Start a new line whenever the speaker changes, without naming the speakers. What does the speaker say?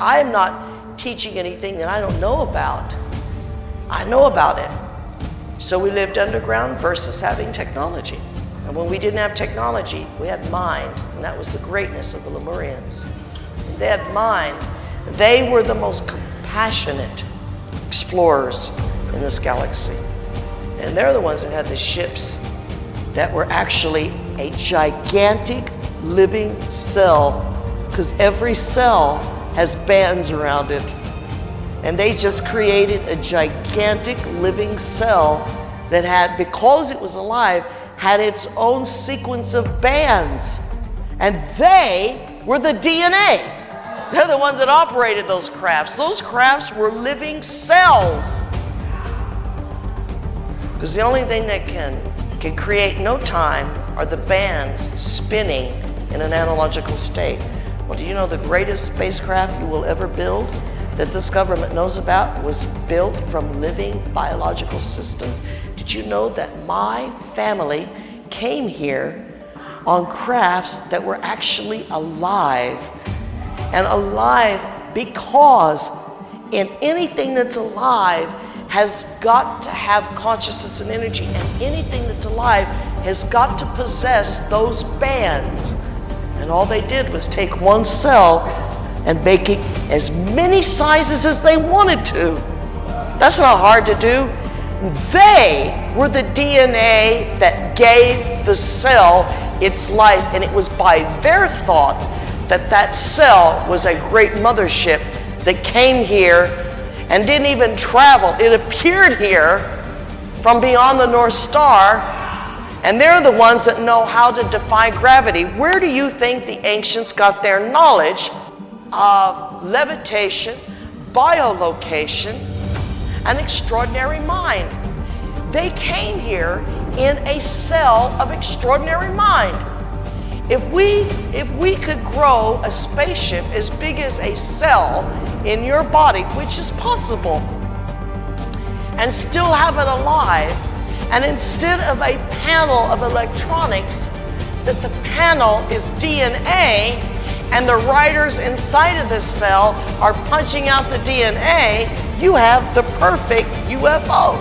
I'm not teaching anything that I don't know about. I know about it. So we lived underground versus having technology. And when we didn't have technology, we had mind, and that was the greatness of the Lemurians. They had mind. They were the most compassionate explorers in this galaxy. And they're the ones that had the ships that were actually a gigantic living cell, because every cell has bands around it. And they just created a gigantic living cell that had, because it was alive, had its own sequence of bands. And they were the DNA. They're the ones that operated those crafts. Those crafts were living cells. Because the only thing that can create no time are the bands spinning in an analogical state. Well, do you know the greatest spacecraft you will ever build that this government knows about was built from living biological systems? Did you know that my family came here on crafts that were actually alive? And alive because in anything that's alive has got to have consciousness and energy, and anything that's alive has got to possess those bands. And all they did was take one cell and make it as many sizes as they wanted to. That's not hard to do. They were the DNA that gave the cell its life, and it was by their thought that that cell was a great mothership that came here and didn't even travel. It appeared here from beyond the North Star, and they're the ones that know how to defy gravity. Where do you think the ancients got their knowledge of levitation, biolocation, and extraordinary mind? They came here in a cell of extraordinary mind. If we could grow a spaceship as big as a cell in your body, which is possible, and still have it alive, and instead of a panel of electronics, that the panel is DNA, and the writers inside of this cell are punching out the DNA, you have the perfect UFO.